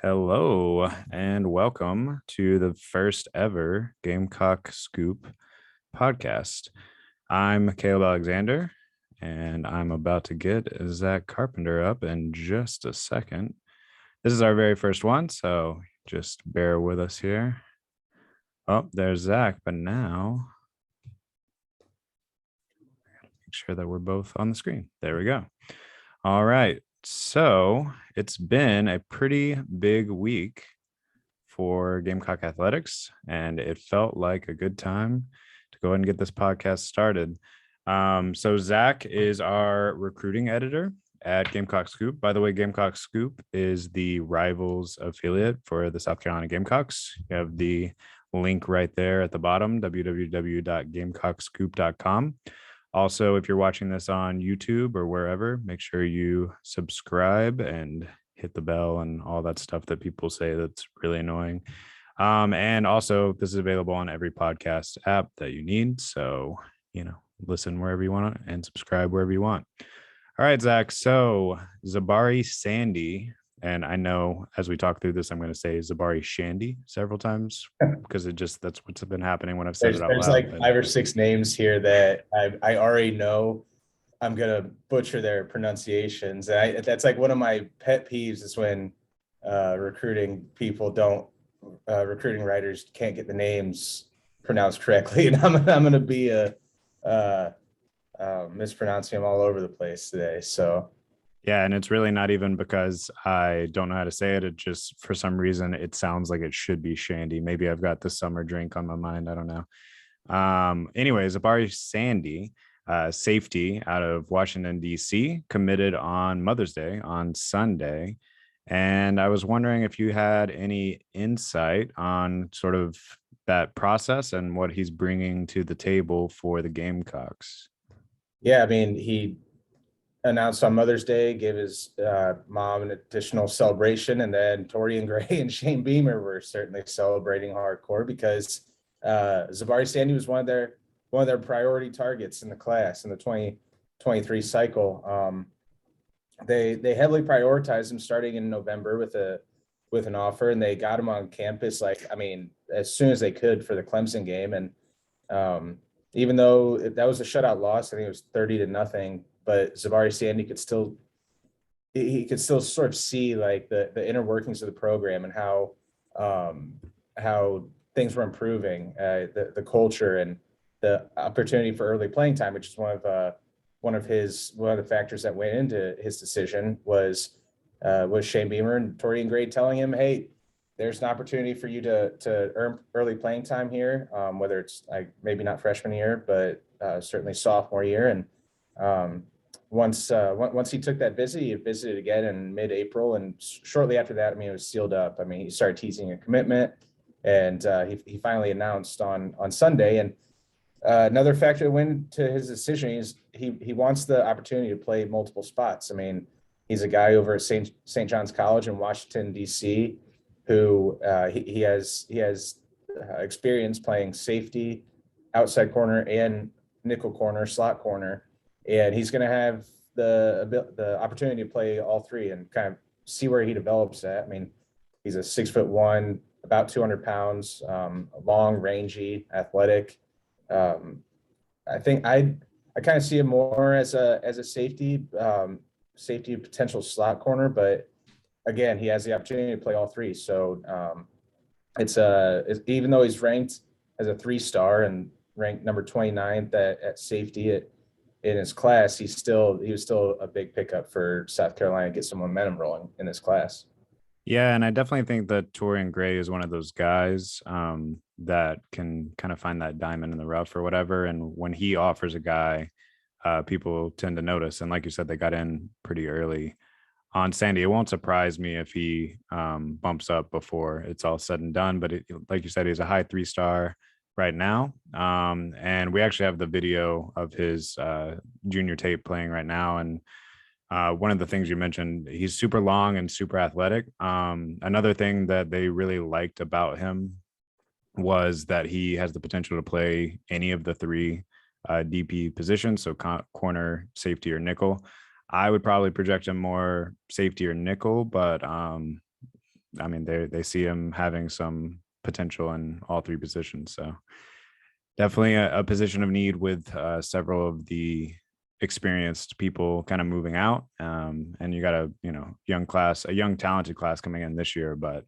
Hello and welcome to the first ever Gamecock Scoop podcast. I'm Caleb Alexander and I'm about to get Zack Carpenter up in just a second. This is our very first one, so just bear with us here. Oh, there's Zack, but now make sure that we're both on the screen. There we go. All right. So it's been a pretty big week for Gamecock Athletics, and it felt like a good time to go ahead and get this podcast started. So Zack is our recruiting editor at Gamecock Scoop. By the way, Gamecock Scoop is the Rivals affiliate for the South Carolina Gamecocks. You have the link right there at the bottom, www.gamecockscoop.com. Also, if you're watching this on YouTube or wherever, make sure you subscribe and hit the bell and all that stuff that people say that's really annoying. And also, this is available on every podcast app that you need. So, listen wherever you want and subscribe wherever you want. All right, Zack. So, Zahbari Sandy. And I know as we talk through this, I'm going to say Zahbari Shandy several times because that's what's been happening when I've said it out loud. There's like 5 or 6 names here that I already know I'm going to butcher their pronunciations. And that's like one of my pet peeves is when recruiting writers can't get the names pronounced correctly. And I'm going to be mispronouncing them all over the place today. So. Yeah, and it's really not even because I don't know how to say it. It just, for some reason, it sounds like it should be Shandy. Maybe I've got the summer drink on my mind. I don't know. Anyways, Zahbari Sandy, safety out of Washington, D.C., committed on Mother's Day on Sunday. And I was wondering if you had any insight on sort of that process and what he's bringing to the table for the Gamecocks. Yeah, I mean, he announced on Mother's Day, gave his mom an additional celebration, and then Torian Gray and Shane Beamer were certainly celebrating hardcore because Zahbari Sandy was one of their priority targets in the class in the 2023 cycle. They heavily prioritized him starting in November with an offer, and they got him on campus as soon as they could for the Clemson game. And even though that was a shutout loss, I think it was 30-0. But Zahbari Sandy could still sort of see like the inner workings of the program and how things were improving, the culture and the opportunity for early playing time, which is one of the factors that went into his decision was Shane Beamer and Torian Gray telling him, hey, there's an opportunity for you to earn early playing time here, whether it's maybe not freshman year, but certainly sophomore year. And once he took that visit, he visited again in mid-April, and shortly after that, it was sealed up. He started teasing a commitment, and he finally announced on Sunday. And another factor that went into his decision is he wants the opportunity to play multiple spots. He's a guy over at St. John's College in Washington, D.C., who he has experience playing safety, outside corner, and nickel corner, slot corner. And he's going to have the opportunity to play all three and kind of see where he develops at. He's a 6'1", about 200 pounds, long, rangy, athletic. I think I kind of see him more as a safety potential slot corner, but again, he has the opportunity to play all three. So it's even though he's ranked as a 3-star and ranked number 29th at safety in his class, he was still a big pickup for South Carolina to get some momentum rolling in this class. Yeah, and I definitely think that Torian Gray is one of those guys that can kind of find that diamond in the rough or whatever. And when he offers a guy, people tend to notice. And like you said, they got in pretty early on Sandy. It won't surprise me if he bumps up before it's all said and done. But like you said, he's a high 3-star right now. And we actually have the video of his junior tape playing right now. And one of the things you mentioned, he's super long and super athletic. Another thing that they really liked about him was that he has the potential to play any of the 3 DP positions, so corner, safety, or nickel. I would probably project him more safety or nickel, but I mean, they see him having some potential in all three positions. So definitely a position of need with several of the experienced people kind of moving out. And you got a a young talented class coming in this year, but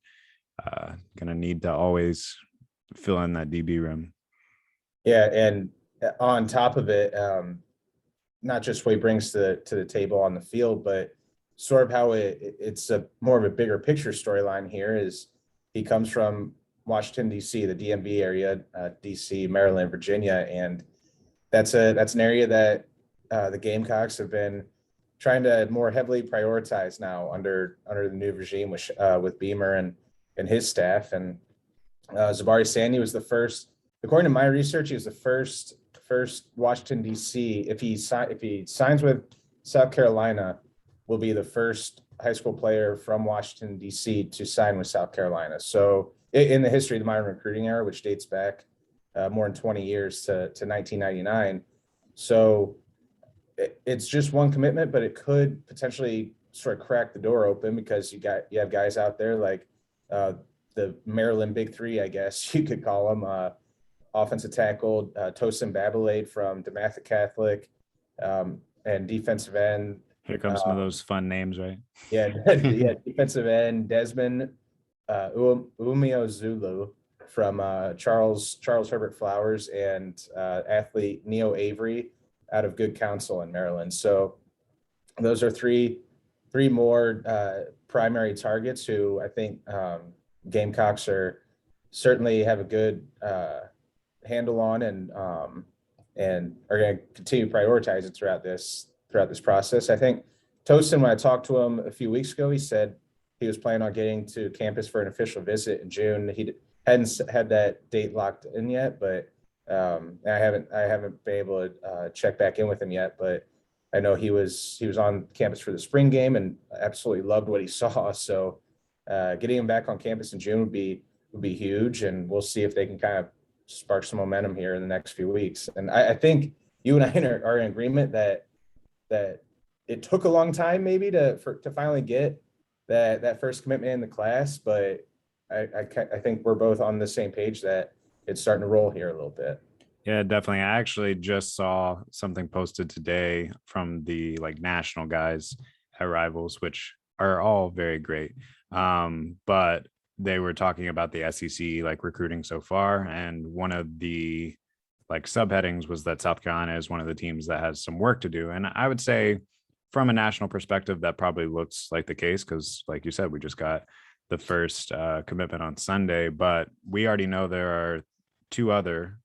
gonna need to always fill in that DB room. Yeah, and on top of it, not just what he brings to the table on the field, but sort of how it's a more of a bigger picture storyline here is he comes from Washington, D.C., the DMV area, D.C., Maryland, Virginia, and that's an area that the Gamecocks have been trying to more heavily prioritize now under the new regime with Beamer and his staff. And Zahbari Sandy was the first, according to my research, he was the first Washington D.C. If he signs with South Carolina, will be the first high school player from Washington D.C. to sign with South Carolina. So in the history of the modern recruiting era, which dates back more than 20 years to 1999, so it's just one commitment, but it could potentially sort of crack the door open because you have guys out there like the Maryland Big Three, I guess you could call them. Offensive tackle Tosin Babalade from Gamecock Catholic, and defensive end. Here comes some of those fun names, right? Yeah, yeah, defensive end Desmond Umio Zulu from Charles Herbert Flowers, and athlete Neo Avery out of Good Counsel in Maryland. So those are three more primary targets who I think Gamecocks are certainly have a good handle on, and are going to continue to prioritize it throughout this process. I think Tosin, when I talked to him a few weeks ago, he said he was planning on getting to campus for an official visit in June. He hadn't had that date locked in yet, but I haven't been able to check back in with him yet. But I know he was on campus for the spring game and absolutely loved what he saw. So getting him back on campus in June would be huge, and we'll see if they can kind of spark some momentum here in the next few weeks. And I think you and I are in agreement that it took a long time maybe to finally get that first commitment in the class, but I think we're both on the same page that it's starting to roll here a little bit. Yeah, definitely. I actually just saw something posted today from the national guys at Rivals, which are all very great. But they were talking about the SEC recruiting so far, and one of the subheadings was that South Carolina is one of the teams that has some work to do. And I would say from a national perspective, that probably looks like the case because, like you said, we just got the first commitment on Sunday, but we already know there are two other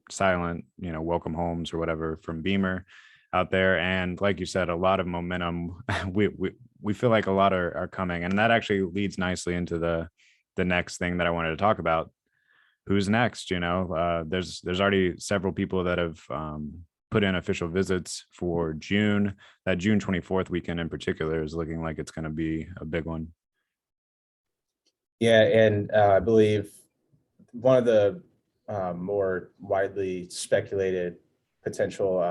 silent, welcome homes or whatever from Beamer out there. And like you said, a lot of momentum. We feel like a lot are coming, and that actually leads nicely into the next thing that I wanted to talk about. Who's next? There's already several people that have put in official visits for June. That June 24th weekend in particular is looking like it's going to be a big one. Yeah, and I believe one of the more widely speculated potential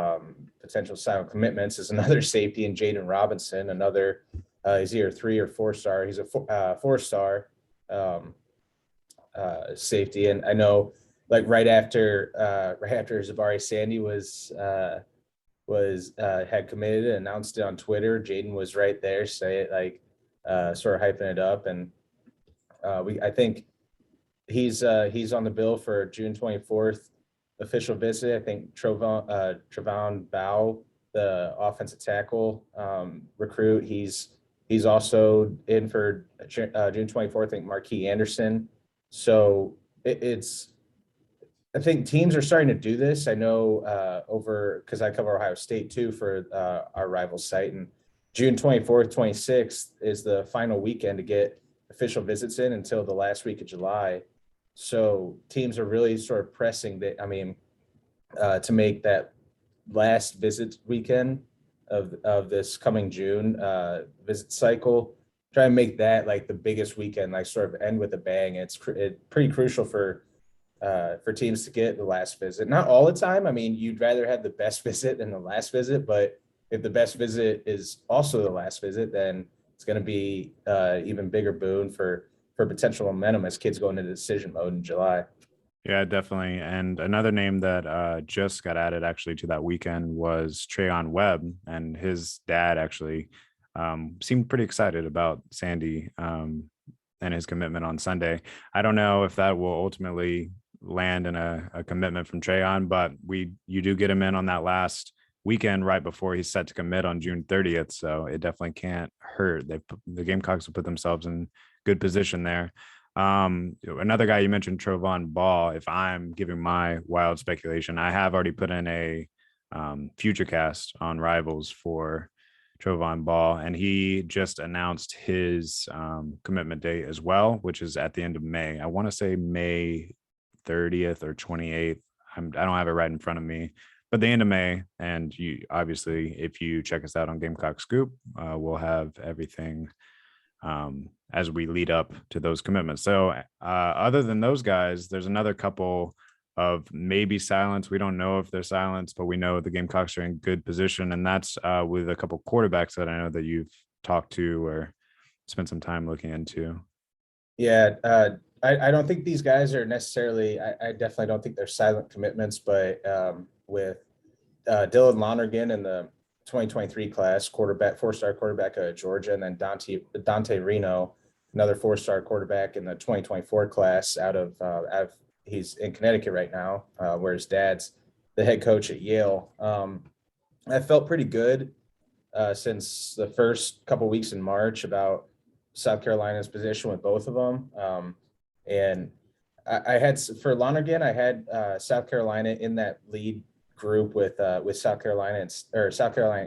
silent commitments is another safety in Jaden Robinson. Another he's either 3 or 4 star. He's a 4-star safety, and I know right after Zahbari Sandy had committed and announced it on Twitter, Jaden was right there, say it sort of hyping it up, and I think he's on the bill for June 24th official visit. I think Trevon Bow, the offensive tackle recruit, he's also in for June 24th. I think Marquis Anderson. So I think teams are starting to do this. I know because I cover Ohio State too for our rival site, and June 24th, 26th is the final weekend to get official visits in until the last week of July. So teams are really sort of pressing that. I mean, to make that last visit weekend of this coming June visit cycle, try and make that the biggest weekend, sort of end with a bang. It's pretty crucial for teams to get the last visit. Not all the time. I mean, you'd rather have the best visit than the last visit, but if the best visit is also the last visit, then it's going to be even bigger boon for for potential momentum as kids go into decision mode in July. Yeah, definitely. And another name that just got added actually to that weekend was Treyon Webb, and his dad actually seemed pretty excited about Sandy and his commitment on Sunday. I don't know if that will ultimately land in a commitment from Treyon, but you do get him in on that last weekend right before he's set to commit on June 30th. So it definitely can't hurt. The Gamecocks will put themselves in good position there. Another guy you mentioned, Trovon Ball. If I'm giving my wild speculation, I have already put in a future cast on Rivals for Trovon Ball, and he just announced his commitment date as well, which is at the end of May. I want to say May 30th or 28th. I don't have it right in front of me, but the end of May. And you obviously, if you check us out on Gamecock Scoop, we'll have everything as we lead up to those commitments. So other than those guys, there's another couple of maybe silence. We don't know if they're silence, but we know the Gamecocks are in good position. And that's with a couple quarterbacks that I know that you've talked to or spent some time looking into. Yeah, I don't think these guys are necessarily, I definitely don't think they're silent commitments, but with Dylan Lonergan in the 2023 class, quarterback, four-star quarterback at Georgia, and then Dante Reno, another four-star quarterback in the 2024 class out of he's in Connecticut right now, where his dad's the head coach at Yale. I felt pretty good since the first couple weeks in March about South Carolina's position with both of them. And I had, for Lonergan, I had South Carolina in that lead group with South Carolina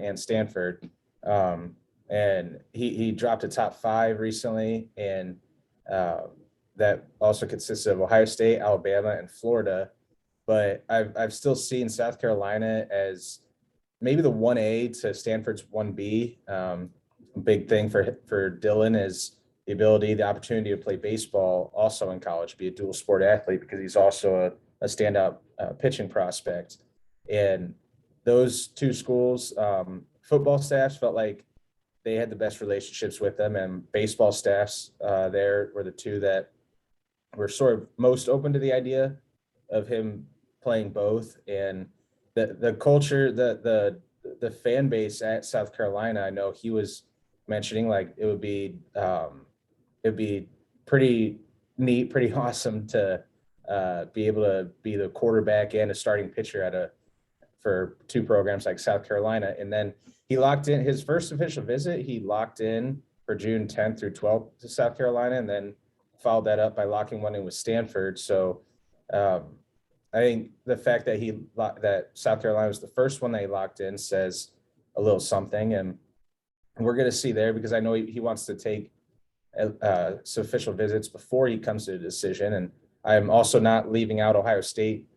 and Stanford. And he dropped a top 5 recently, and that also consists of Ohio State, Alabama, and Florida. But I've still seen South Carolina as maybe the 1A to Stanford's 1B. Big thing for Dylan is the opportunity to play baseball also in college, be a dual sport athlete, because he's also a standout pitching prospect. And those two schools, football staffs felt like they had the best relationships with them, and baseball staffs there were the two that were sort of most open to the idea of him playing both. And the culture, the fan base at South Carolina, I know he was mentioning like it would be pretty neat, pretty awesome to be able to be the quarterback and a starting pitcher for two programs like South Carolina. And then he locked in his first official visit. He locked in for June 10th through 12th to South Carolina, and then followed that up by locking one in with Stanford. So I think the fact that South Carolina was the first one that he locked in says a little something, and we're going to see there, because I know he wants to take some official visits before he comes to a decision. And I'm also not leaving out Ohio State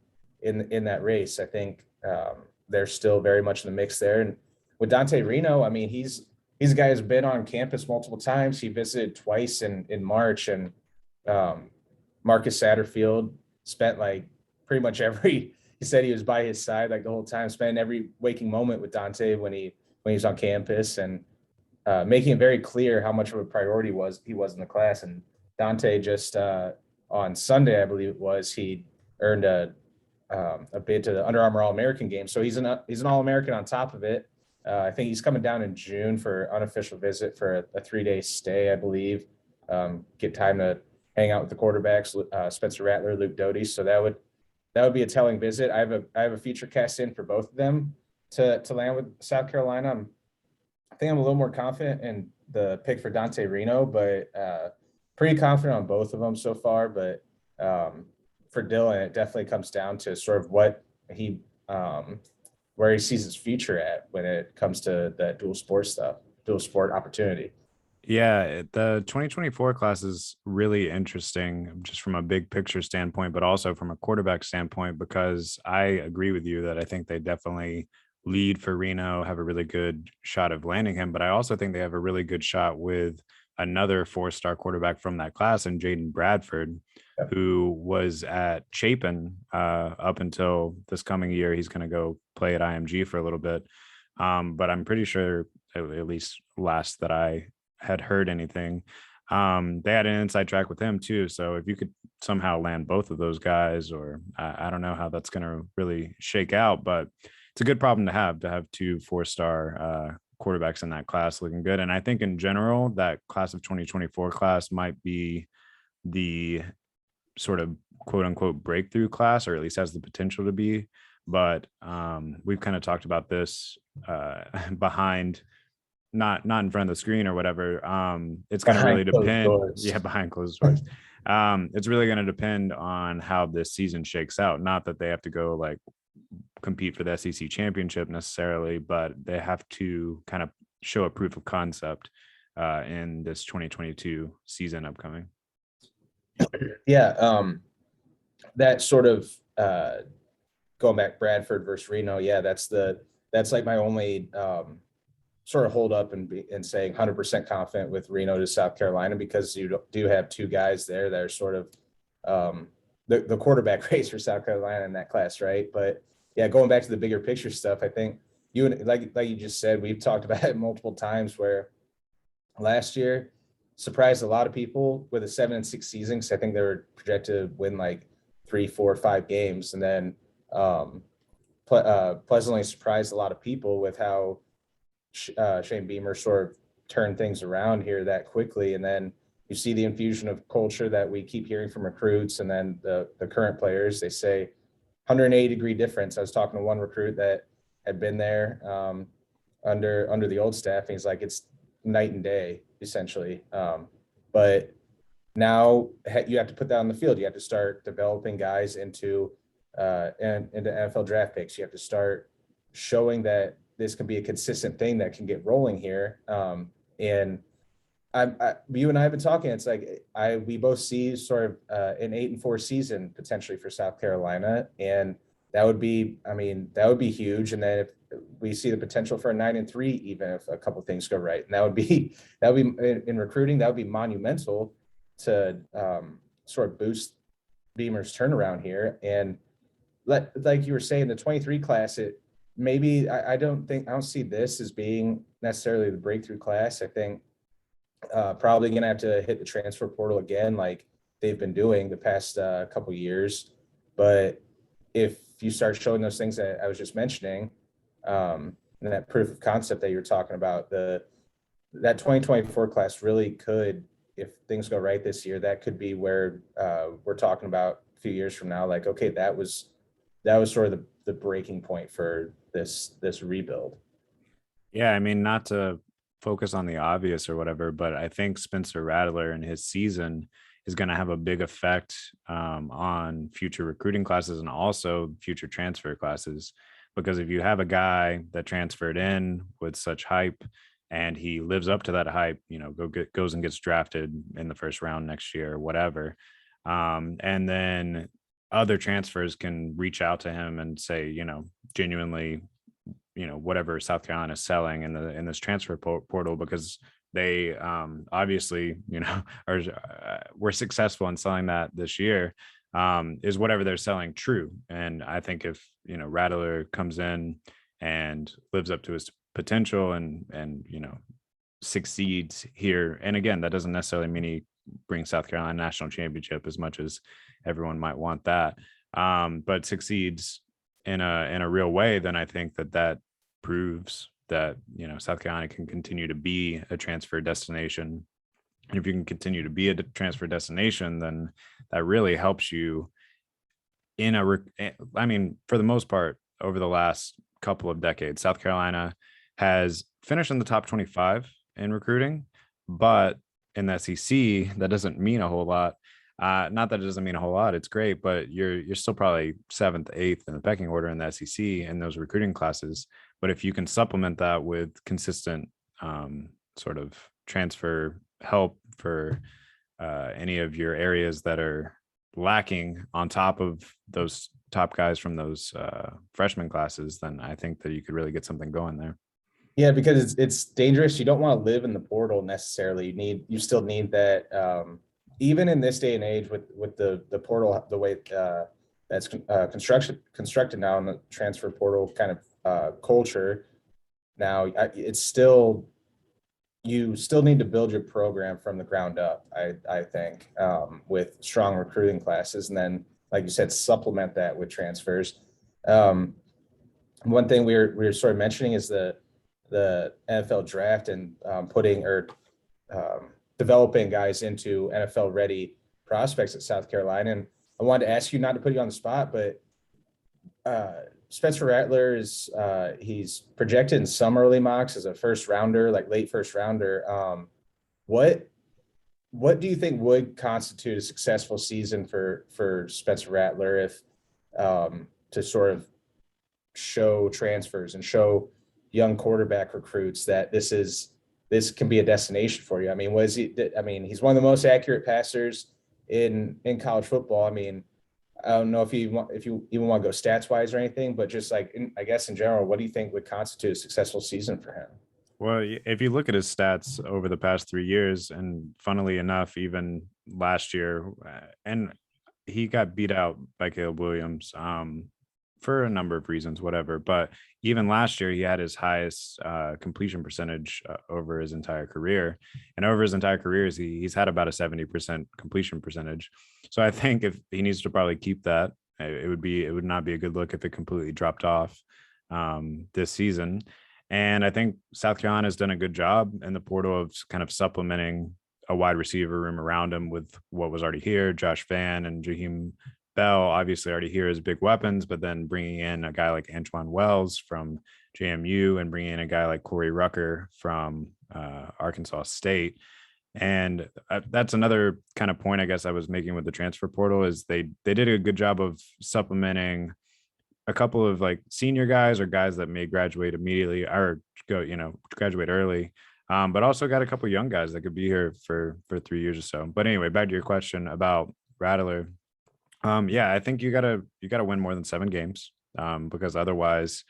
in that race. I think they're still very much in the mix there. And with Dante Reno, I mean, he's a guy who's been on campus multiple times. He visited twice in March, and Marcus Satterfield spent like pretty much he said he was by his side like the whole time, spending every waking moment with Dante when he was on campus, and making it very clear how much of a priority he was in the class. And Dante just on Sunday, I believe it was, he earned a bid to the Under Armour All-American game. So he's an All-American on top of it. I think he's coming down in June for unofficial visit for a 3-day stay, I believe. Get time to hang out with the quarterbacks, Spencer Rattler, Luke Doty. So that would be a telling visit. I have a feature cast in for both of them to land with South Carolina. I think I'm a little more confident in the pick for Dante Reno, but pretty confident on both of them so far. But for Dylan, it definitely comes down to sort of what where he sees his future at when it comes to that dual sport opportunity. Yeah, the 2024 class is really interesting just from a big picture standpoint, but also from a quarterback standpoint, because I agree with you that I think they definitely lead for Reno, have a really good shot of landing him. But I also think they have a really good shot with another 4-star quarterback from that class, and Jaden Bradford, who was at Chapin up until this coming year. He's going to go play at IMG for a little bit. But I'm pretty sure, at least last that I had heard anything, They had an inside track with him too. So if you could somehow land both of those guys, or I don't know how that's going to really shake out, but it's a good problem to have two 4-star quarterbacks in that class looking good. And I think in general, that class of 2024 class might be the sort of quote unquote breakthrough class, or at least has the potential to be. But we've kind of talked about this behind, not in front of the screen or whatever. It's going to really Behind closed depend. doors. Yeah, behind closed doors. It's really going to depend on how this season shakes out. Not that they have to go like compete for the SEC championship necessarily, but they have to kind of show a proof of concept in this 2022 season upcoming. Yeah, that sort of going back Bradford versus Reno. Yeah, that's like my only sort of hold up and saying 100% confident with Reno to South Carolina, because you do have two guys there that are sort of the quarterback race for South Carolina in that class, right? But yeah, going back to the bigger picture stuff, I think you and like you just said, we've talked about it multiple times where last year surprised a lot of people with a 7-6 season, because I think they were projected to win like 3, 4, 5 games, and then pleasantly surprised a lot of people with how Shane Beamer sort of turned things around here that quickly. And then you see the infusion of culture that we keep hearing from recruits, and then the current players. They say 180-degree difference. I was talking to one recruit that had been there under the old staff, and he's like, it's night and day essentially. But now you have to put that on the field. You have to start developing guys into NFL draft picks. You have to start showing that this can be a consistent thing that can get rolling here. And you and I have been talking. It's like we both see sort of an 8-4 season potentially for South Carolina, and that would be huge. And then if we see the potential for a 9-3, even if a couple of things go right, and that would be in recruiting, that would be monumental to sort of boost Beamer's turnaround here. And like you were saying, the 23 class, I don't see this as being necessarily the breakthrough class. I think probably going to have to hit the transfer portal again, like they've been doing the past couple of years. But if you start showing those things that I was just mentioning, and that proof of concept that you're talking about, that 2024 class really could, if things go right this year, that could be where we're talking about a few years from now. Like, okay, that was sort of the breaking point for this rebuild. Yeah, I mean, not to focus on the obvious or whatever, but I think Spencer Rattler and his season is going to have a big effect on future recruiting classes and also future transfer classes. Because if you have a guy that transferred in with such hype and he lives up to that hype, goes and gets drafted in the first round next year or whatever, and then other transfers can reach out to him and say, genuinely, whatever South Carolina is selling in this transfer portal, because they obviously, were successful in selling that this year, is whatever they're selling true. And I think if, Rattler comes in and lives up to his potential and succeeds here, and again, that doesn't necessarily mean he brings South Carolina national championship as much as everyone might want that, but succeeds in a real way, then I think that proves that South Carolina can continue to be a transfer destination. And if you can continue to be a transfer destination, then that really helps you for the most part, over the last couple of decades, South Carolina has finished in the top 25 in recruiting, but in the SEC, that doesn't mean a whole lot. Not that it doesn't mean a whole lot. It's great, but you're still probably 7th, 8th in the pecking order in the SEC in those recruiting classes. But if you can supplement that with consistent sort of transfer help for any of your areas that are lacking on top of those top guys from those freshman classes, then I think that you could really get something going there. Yeah, because it's dangerous. You don't want to live in the portal necessarily. You still need that. Even in this day and age with the portal, the way that's constructed now in the transfer portal kind of culture now, it's still, you still need to build your program from the ground up, I think, with strong recruiting classes. And then, like you said, supplement that with transfers. Um, One thing we were sort of mentioning is the NFL draft and putting or developing guys into NFL ready prospects at South Carolina. And I wanted to ask you, not to put you on the spot, but Spencer Rattler is he's projected in some early mocks as a first rounder, like late first rounder. What what do you think would constitute a successful season for Spencer Rattler if to sort of show transfers and show young quarterback recruits that this can be a destination for you? I mean, he's one of the most accurate passers in college football. I mean, I don't know if you even want to go stats wise or anything, but just like I guess in general, what do you think would constitute a successful season for him? Well, if you look at his stats over the past 3 years, and funnily enough, even last year, and he got beat out by Caleb Williams for a number of reasons, whatever. But even last year, he had his highest completion percentage over his entire career, and over his entire career, he's had about a 70% completion percentage. So I think if he needs to probably keep that, it would not be a good look if it completely dropped off this season. And I think South Carolina has done a good job in the portal of kind of supplementing a wide receiver room around him with what was already here. Josh Van and Jaheim Bell obviously already here as big weapons, but then bringing in a guy like Antoine Wells from JMU and bringing in a guy like Corey Rucker from Arkansas State. And that's another kind of point I guess I was making with the transfer portal is they did a good job of supplementing a couple of like senior guys or guys that may graduate immediately or graduate early. But also got a couple young guys that could be here for 3 years or so. But anyway, back to your question about Rattler. Yeah, I think you gotta win more than 7 games. Because otherwise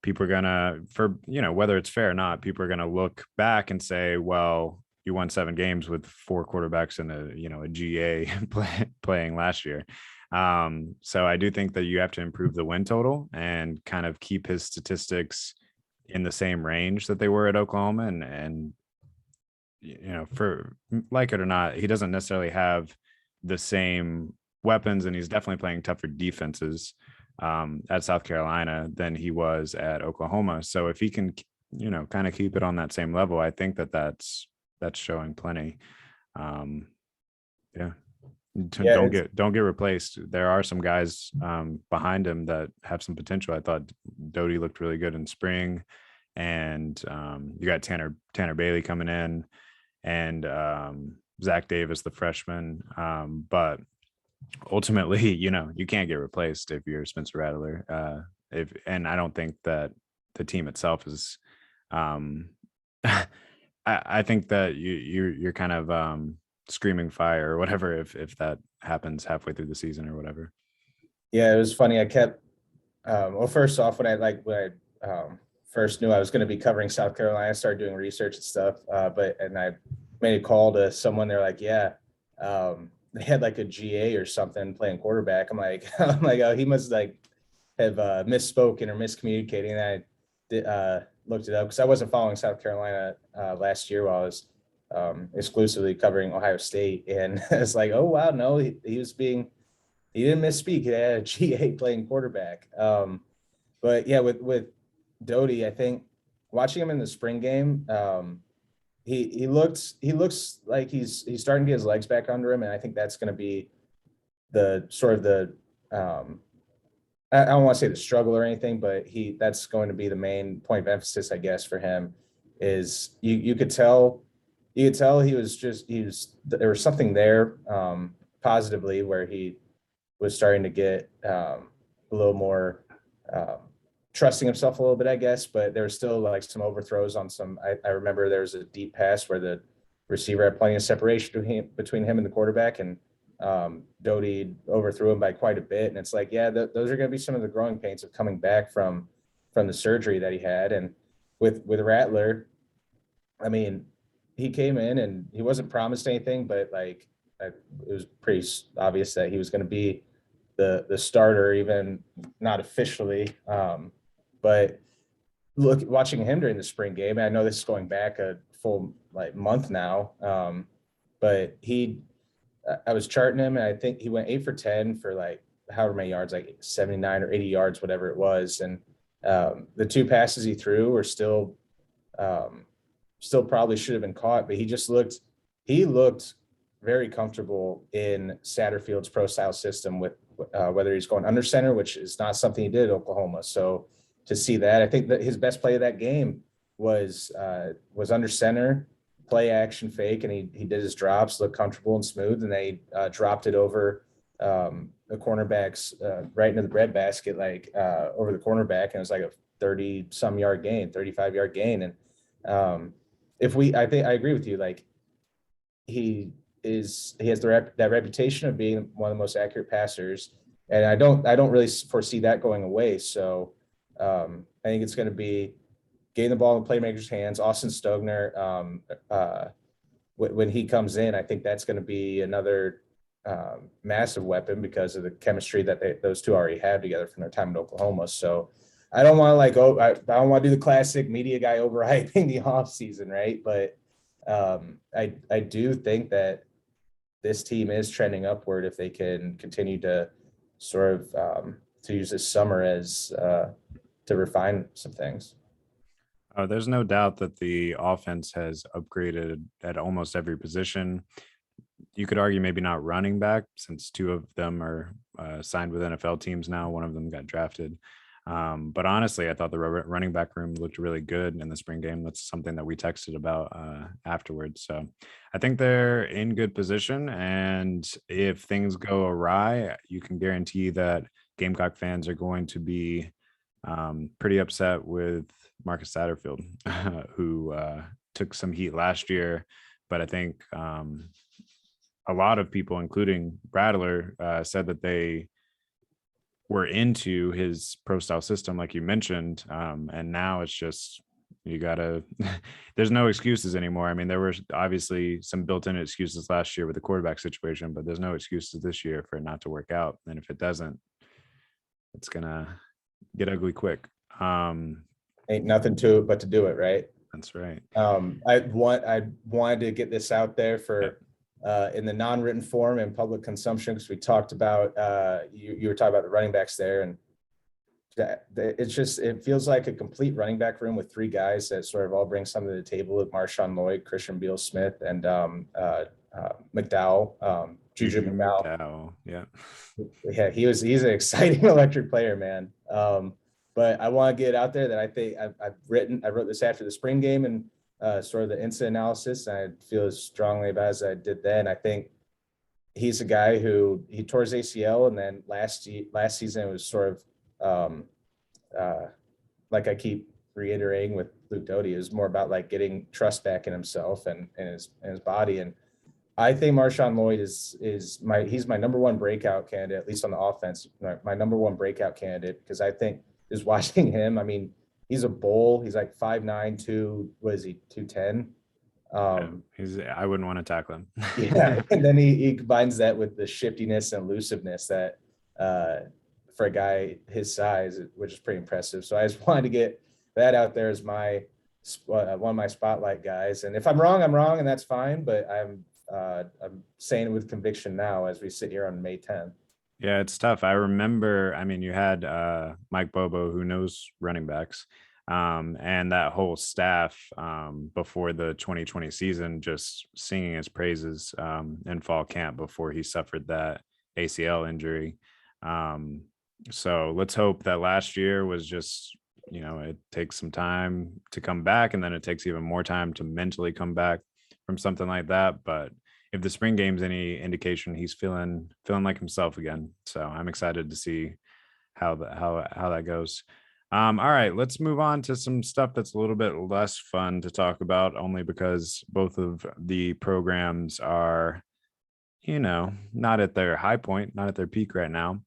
people are gonna, for whether it's fair or not, people are gonna look back and say, well, you won 7 games with 4 quarterbacks and a GA playing last year. So I do think that you have to improve the win total and kind of keep his statistics in the same range that they were at Oklahoma. And for like it or not, he doesn't necessarily have the same weapons, and he's definitely playing tougher defenses at South Carolina than he was at Oklahoma. So if he can, kind of keep it on that same level, I think that's showing plenty. Yeah. Yeah, Don't get replaced. There are some guys behind him that have some potential. I thought Doty looked really good in spring, and you got Tanner Bailey coming in, and Zach Davis, the freshman. But ultimately, you can't get replaced if you're Spencer Rattler. And I don't think that the team itself is. I think that you're kind of screaming fire or whatever if that happens halfway through the season or whatever. Yeah, it was funny. I kept well, first off, when I first knew I was going to be covering South Carolina, I started doing research and stuff. And I made a call to someone. They're like, yeah, they had like a GA or something playing quarterback. I'm like, oh, he must like have misspoken or miscommunicating. And I did, looked it up because I wasn't following South Carolina last year while I was exclusively covering Ohio State, and it's like, oh wow, no, he didn't misspeak. He had a GA playing quarterback. But yeah, with Doty, I think watching him in the spring game, he looks like he's starting to get his legs back under him, and I think that's going to be the sort of the I don't want to say the struggle or anything, but that's going to be the main point of emphasis, I guess, for him. Is you could tell he was there was something there positively where he was starting to get a little more trusting himself a little bit, I guess, but there was still like some overthrows on some. I remember there was a deep pass where the receiver had plenty of separation between him and the quarterback, and Doty overthrew him by quite a bit. And it's like, yeah, those are going to be some of the growing pains of coming back from the surgery that he had. And with Rattler, I mean, he came in and he wasn't promised anything, but like it was pretty obvious that he was going to be the starter, even not officially. But watching him during the spring game, and I know this is going back a full like month now. But I was charting him, and I think he went 8 for 10 for like however many yards, like 79 or 80 yards, whatever it was. And the 2 passes he threw were still probably should have been caught, but he looked very comfortable in Satterfield's pro style system with whether he's going under center, which is not something he did at Oklahoma. So to see that, I think that his best play of that game was under center, play action fake, and he did his drops, looked comfortable and smooth, and they dropped it over the cornerbacks right into the breadbasket, like over the cornerback, and it was like a 30-some yard gain, 35-yard gain. And I think I agree with you, like he has that reputation of being one of the most accurate passers, and I don't really foresee that going away. So I think it's going to be getting the ball in the playmakers' hands. Austin Stogner, when he comes in, I think that's going to be another massive weapon because of the chemistry that those two already have together from their time in Oklahoma. So I don't want to I don't want to do the classic media guy overhyping the offseason, right? But I do think that this team is trending upward if they can continue to sort of to use this summer as to refine some things. There's no doubt that the offense has upgraded at almost every position. You could argue maybe not running back, since 2 of them are signed with NFL teams now. One of them got drafted. But honestly, I thought the running back room looked really good in the spring game. That's something that we texted about afterwards. So I think they're in good position. And if things go awry, you can guarantee that Gamecock fans are going to be pretty upset with Marcus Satterfield, who took some heat last year. But I think a lot of people, including Rattler, said that they were into his pro style system, like you mentioned. And now it's just, you gotta, there's no excuses anymore. I mean, there were obviously some built-in excuses last year with the quarterback situation, but there's no excuses this year for it not to work out. And if it doesn't, it's gonna get ugly quick. Ain't nothing to it but to do it, right? That's right. I wanted to get this out there for in the non-written form and public consumption, because we talked about you were talking about the running backs there, and it feels like a complete running back room with 3 guys that sort of all bring something to the table, with Marshawn Lloyd, Christian Beal-Smith, and McDowell, Juju McDowell. Yeah, he's an exciting electric player, man. But I want to get out there that I think I wrote this after the spring game and sort of the incident analysis, and I feel as strongly about as I did then. I think he's a guy who he tore his ACL, and then last season it was sort of like I keep reiterating with Luke Doty, it was more about like getting trust back in himself and his body. And I think Marshawn Lloyd he's my number 1 breakout candidate, at least on the offense, my number 1 breakout candidate, because I think just watching him, I mean, he's a bull. He's like 5'9", what is he, 210? I wouldn't want to tackle him. Yeah, and then he combines that with the shiftiness and elusiveness that for a guy his size, which is pretty impressive. So I just wanted to get that out there as my one of my spotlight guys. And if I'm wrong, I'm wrong, and that's fine. But I'm saying it with conviction now as we sit here on May 10th. Yeah, it's tough. I remember, I mean, you had Mike Bobo, who knows running backs, and that whole staff before the 2020 season just singing his praises in fall camp before he suffered that ACL injury. So let's hope that last year was just, it takes some time to come back, and then it takes even more time to mentally come back from something like that. But if the spring game's any indication, he's feeling like himself again. So I'm excited to see how that goes. All right, let's move on to some stuff that's a little bit less fun to talk about, only because both of the programs are, not at their high point, not at their peak right now.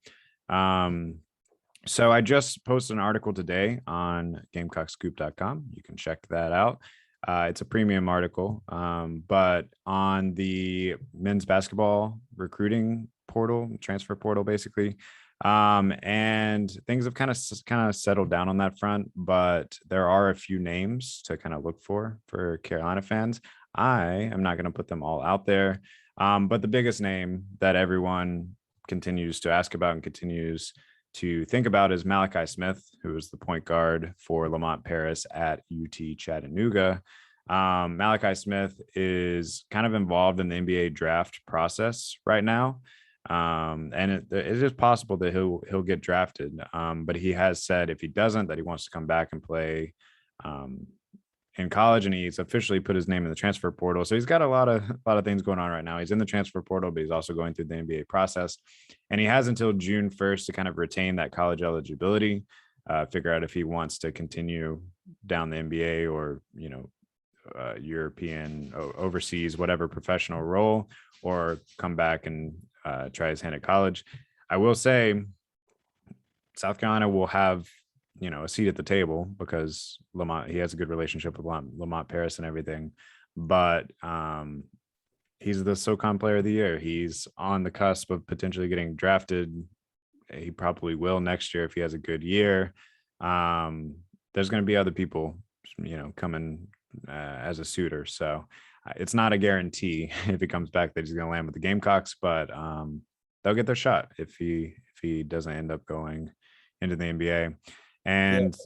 So I just posted an article today on GamecockScoop.com. You can check that out. It's a premium article, but on the men's basketball recruiting portal, transfer portal, basically. And things have kind of settled down on that front, but there are a few names to kind of look for Carolina fans. I am not going to put them all out there. But the biggest name that everyone continues to ask about and continues to think about is Malachi Smith, who is the point guard for Lamont Paris at UT Chattanooga. Malachi Smith is kind of involved in the NBA draft process right now. And it is possible that he'll get drafted. But he has said if he doesn't, that he wants to come back and play in college, and he's officially put his name in the transfer portal. So he's got a lot of things going on right now. He's in the transfer portal, but he's also going through the NBA process, and he has until June 1st to kind of retain that college eligibility, figure out if he wants to continue down the NBA or, European, overseas, whatever professional role, or come back and try his hand at college. I will say South Carolina will have, a seat at the table because he has a good relationship with Lamont Paris and everything. But he's the SoCon Player of the Year. He's on the cusp of potentially getting drafted. He probably will next year if he has a good year. There's going to be other people, coming as a suitor. So it's not a guarantee if he comes back that he's going to land with the Gamecocks, but they'll get their shot if he doesn't end up going into the NBA. And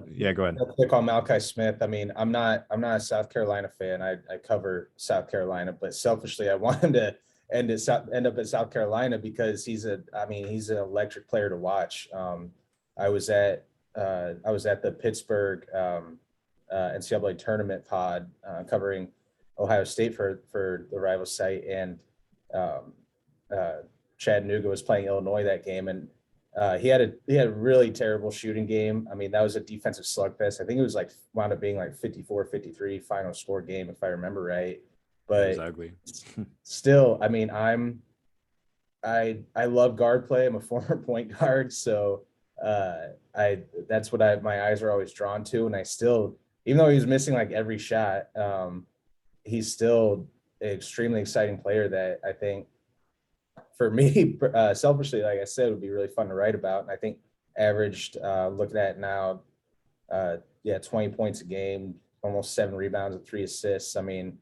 yeah, go ahead. Real quick on Malachi Smith. I mean, I'm not a South Carolina fan. I cover South Carolina, but selfishly, I want him to end up at South Carolina because he's an electric player to watch. I was at the Pittsburgh NCAA tournament pod covering Ohio State for the rival site, and Chattanooga was playing Illinois that game, and he had a really terrible shooting game. I mean, that was a defensive slugfest. I think it was wound up being 54-53 final score game, if I remember right. But it was ugly. Still, I mean, I love guard play. I'm a former point guard, so that's what my eyes are always drawn to. And I still, even though he was missing every shot, he's still an extremely exciting player that I think, for me, selfishly, like I said, would be really fun to write about. And I think averaged, looking at now, 20 points a game, almost 7 rebounds and 3 assists. I mean,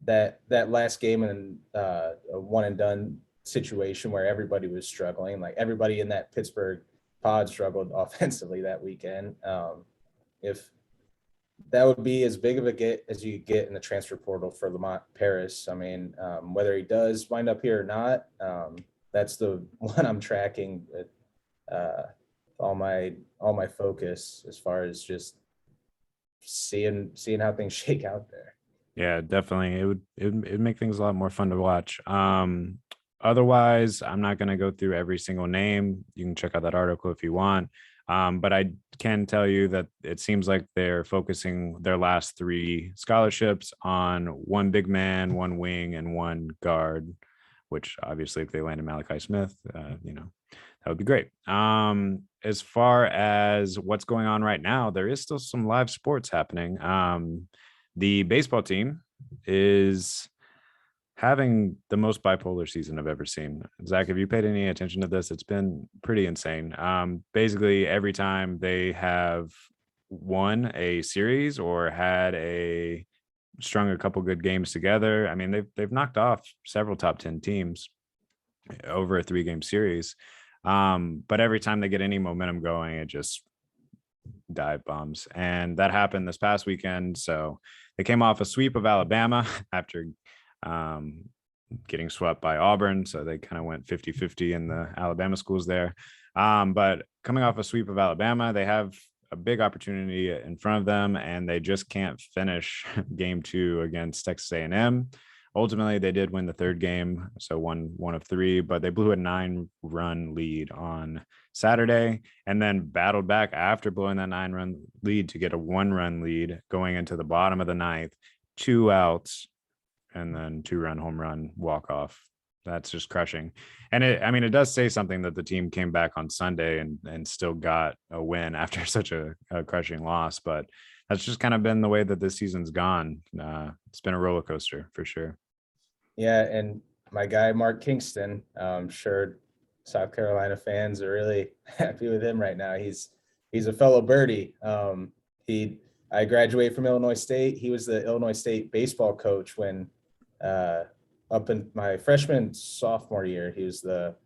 that last game in a one and done situation where everybody was struggling, everybody in that Pittsburgh pod struggled offensively that weekend. If that would be as big of a get as you get in the transfer portal for Lamont Paris. I mean, whether he does wind up here or not, that's the one I'm tracking with all my focus as far as just seeing how things shake out there. Yeah, definitely. It'd make things a lot more fun to watch. Otherwise, I'm not going to go through every single name. You can check out that article if you want. But I can tell you that it seems like they're focusing their last 3 scholarships on 1 big man, 1 wing, and 1 guard, which obviously if they landed Malachi Smith, that would be great. As far as what's going on right now, there is still some live sports happening. The baseball team is having the most bipolar season I've ever seen. Zach, have you paid any attention to this? It's been pretty insane. Basically, every time they have won a series or strung a couple good games together, I mean, they've knocked off several top 10 teams over a 3-game series. But every time they get any momentum going, it just dive bombs. And that happened this past weekend. So they came off a sweep of Alabama after getting swept by Auburn. So they kind of went 50-50 in the Alabama schools there. But coming off a sweep of Alabama, they have a big opportunity in front of them, and they just can't finish game 2 against Texas A&M. Ultimately, they did win the 3rd game, so one of 3, but they blew a 9-run lead on Saturday and then battled back after blowing that 9-run lead to get a 1-run lead going into the bottom of the 9th, 2 outs, and then 2-run home run walk-off. That's just crushing. And it does say something that the team came back on Sunday and still got a win after such a crushing loss, but that's just kind of been the way that this season's gone. It's been a roller coaster for sure. Yeah, and my guy Mark Kingston, I'm sure South Carolina fans are really happy with him right now. He's a fellow birdie. He I graduated from Illinois State. He was the Illinois State baseball coach when up in my freshman sophomore year. He was the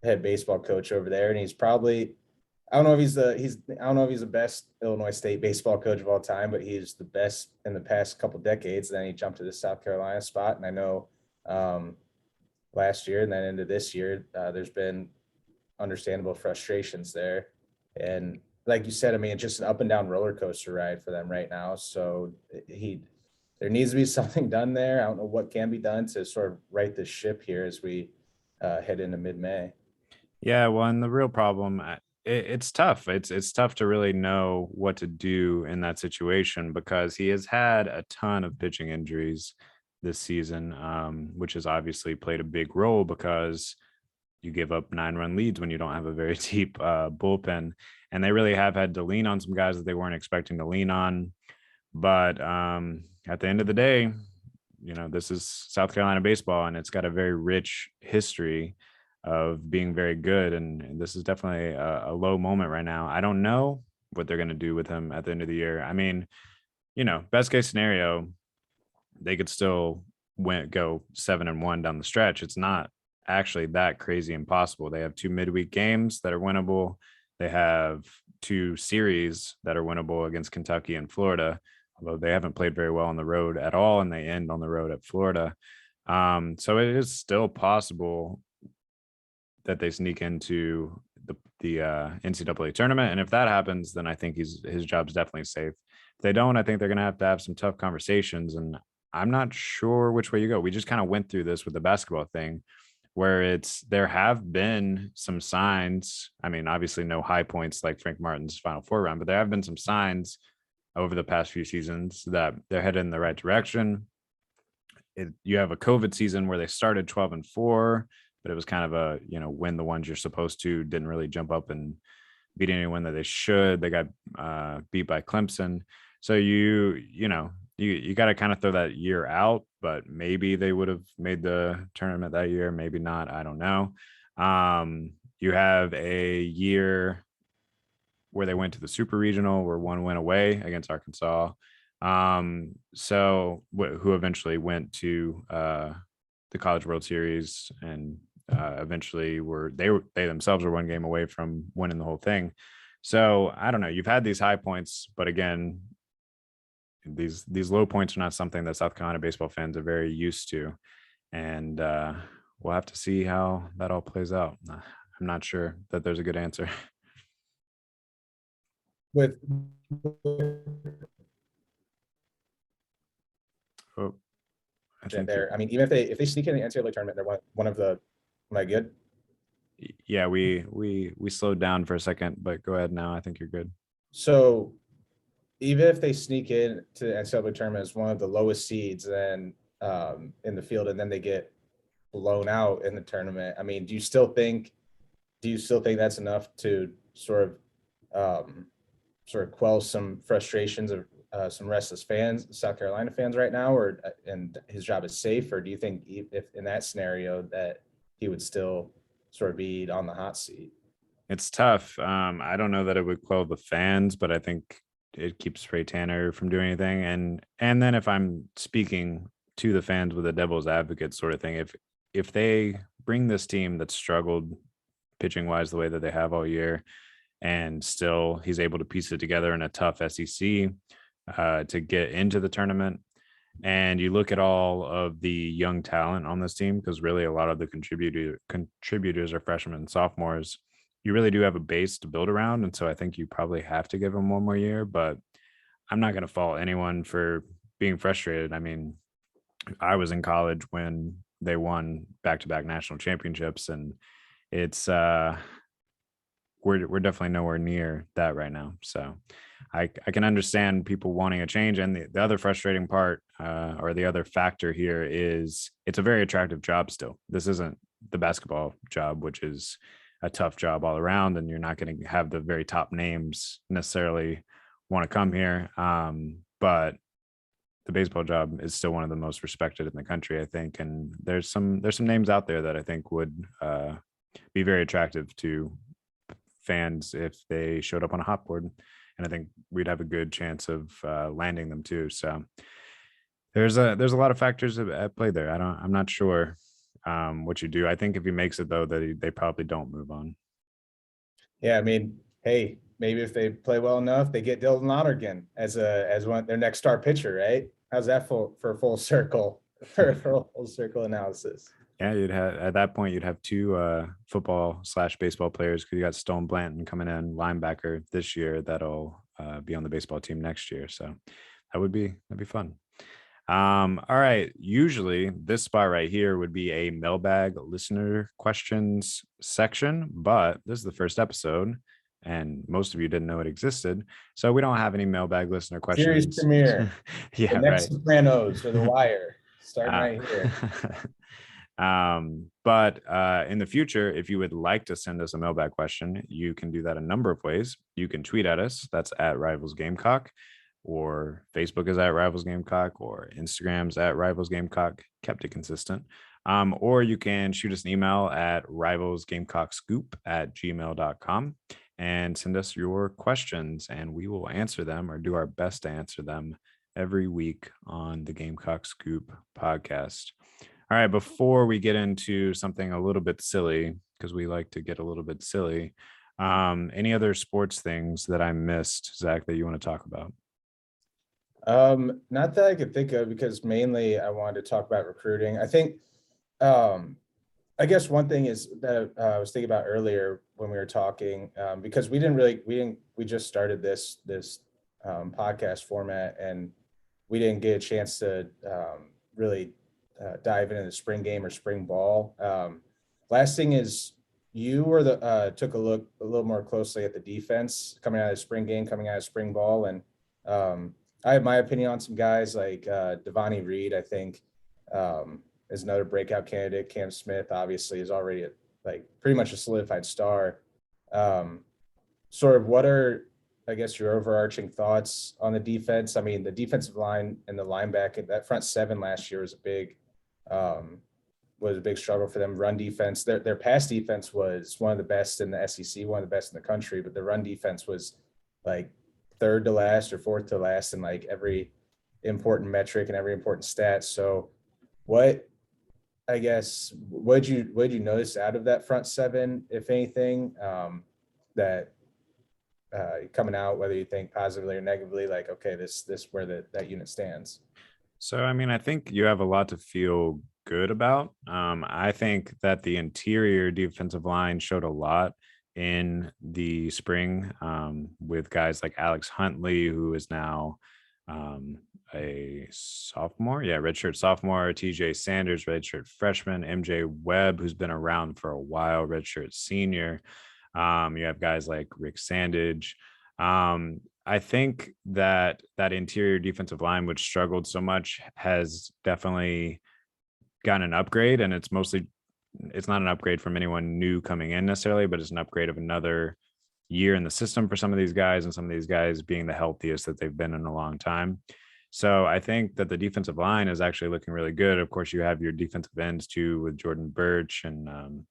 head baseball coach over there, and he's probably I don't know if he's the best Illinois State baseball coach of all time, but he's the best in the past couple decades. Then he jumped to the South Carolina spot, and I know last year and then into this year, there's been understandable frustrations there. And like you said, I mean, it's just an up and down roller coaster ride for them right now. So there needs to be something done there. I don't know what can be done to sort of right this ship here as we head into mid-May. Yeah, well, and the real problem, it's tough. It's tough to really know what to do in that situation because he has had a ton of pitching injuries this season, which has obviously played a big role because you give up 9-run leads when you don't have a very deep bullpen. And they really have had to lean on some guys that they weren't expecting to lean on. But at the end of the day, this is South Carolina baseball, and it's got a very rich history of being very good. And this is definitely a low moment right now. I don't know what they're going to do with him at the end of the year. I mean, best case scenario, they could still go 7-1 down the stretch. It's not actually that crazy impossible. They have 2 midweek games that are winnable. They have 2 series that are winnable against Kentucky and Florida, although they haven't played very well on the road at all, and they end on the road at Florida. So it is still possible that they sneak into the NCAA tournament. And if that happens, then I think his job's definitely safe. If they don't, I think they're going to have some tough conversations. And I'm not sure which way you go. We just kind of went through this with the basketball thing where there have been some signs. I mean, obviously no high points like Frank Martin's Final Four run, but there have been some signs over the past few seasons that they're headed in the right direction. You have a COVID season where they started 12-4, but it was kind of a, win the ones you're supposed to, didn't really jump up and beat anyone that they should. They got beat by Clemson. So you got to kind of throw that year out, but maybe they would have made the tournament that year. Maybe not. I don't know. You have a year where they went to the super regional, where one went away against Arkansas. So who eventually went to the College World Series and eventually they themselves were 1 game away from winning the whole thing. So I don't know. You've had these high points, but again, these low points are not something that South Carolina baseball fans are very used to. And we'll have to see how that all plays out. I'm not sure that there's a good answer. With I think there, I mean, even if they sneak in the NCAA tournament, they're one of the. Am I good? Yeah, we slowed down for a second, but go ahead now. I think you're good. So even if they sneak in to the NCAA tournament as one of the lowest seeds then in the field, and then they get blown out in the tournament, I mean, do you still think that's enough to sort of quell some frustrations of some restless fans, South Carolina fans right now, and his job is safe? Or do you think if in that scenario that he would still sort of be on the hot seat? It's tough. I don't know that it would quell the fans, but I think it keeps Spray Tanner from doing anything. And then if I'm speaking to the fans with a devil's advocate sort of thing, if they bring this team that's struggled pitching wise the way that they have all year, and still he's able to piece it together in a tough SEC to get into the tournament. And you look at all of the young talent on this team, because really a lot of the contributors are freshmen and sophomores. You really do have a base to build around. And so I think you probably have to give them 1 more year, but I'm not going to fault anyone for being frustrated. I mean, I was in college when they won back-to-back national championships, and it's we're definitely nowhere near that right now. So I can understand people wanting a change. And the other frustrating part or the other factor here is it's a very attractive job still. This isn't the basketball job, which is a tough job all around, and you're not going to have the very top names necessarily want to come here. But the baseball job is still one of the most respected in the country, I think. And there's some names out there that I think would be very attractive to fans if they showed up on a hot board. and I think we'd have a good chance of landing them too. So there's a lot of factors at play there. I'm not sure what you do. I think if he makes it though, that they probably don't move on. Yeah, I mean, hey, maybe if they play well enough, they get Dylan Lonergan as one their next star pitcher, right? How's that for full circle for a full circle analysis? Yeah, you'd have at that point you'd have two football/baseball players because you got Stone Blanton coming in linebacker this year that'll be on the baseball team next year. So that'd be fun. All right. Usually this spot right here would be a mailbag listener questions section, but this is the first episode and most of you didn't know it existed. So we don't have any mailbag listener Series questions. premiere, the Yeah, next right. Sopranos or The Wire, starting Uh, right here. but in the future, if you would like to send us a mailbag question, you can do that a number of ways. You can tweet at us. That's at Rivals Gamecock, or Facebook is at Rivals Gamecock, or Instagram's at Rivals Gamecock. Kept it consistent. Or you can shoot us an email at rivalsgamecockscoop@gmail.com and send us your questions, and we will answer them or do our best to answer them every week on the Gamecock Scoop podcast. All right, before we get into something a little bit silly, because we like to get a little bit silly, any other sports things that I missed, Zach, that you want to talk about? Not that I could think of, because mainly I wanted to talk about recruiting. I think, I guess one thing is that I was thinking about earlier when we were talking, because we just started this podcast format, and we didn't get a chance to really dive into the spring game or spring ball. Last thing is, you were took a look a little more closely at the defense coming out of the spring game, coming out of spring ball, and I have my opinion on some guys like Devontae Reed. I think is another breakout candidate. Cam Smith obviously is already pretty much a solidified star. Sort of what are, I guess, your overarching thoughts on the defense? I mean, the defensive line and the linebacker, that front seven last year was a big struggle for them. Run defense, their pass defense was one of the best in the SEC, one of the best in the country, but the run defense was like third to last or fourth to last in like every important metric and every important stat. So what did you notice out of that front seven, if anything, that coming out, whether you think positively or negatively, like, okay, this where that unit stands? So, I mean, I think you have a lot to feel good about. I think that the interior defensive line showed a lot in the spring with guys like Alex Huntley, who is now a sophomore. Yeah, redshirt sophomore. TJ Sanders, redshirt freshman. MJ Webb, who's been around for a while, redshirt senior. You have guys like Rick Sandage. I think that interior defensive line, which struggled so much, has definitely gotten an upgrade, and it's not an upgrade from anyone new coming in necessarily, but it's an upgrade of another year in the system for some of these guys, and some of these guys being the healthiest that they've been in a long time. So I think that the defensive line is actually looking really good. Of course, you have your defensive ends too with Jordan Birch, and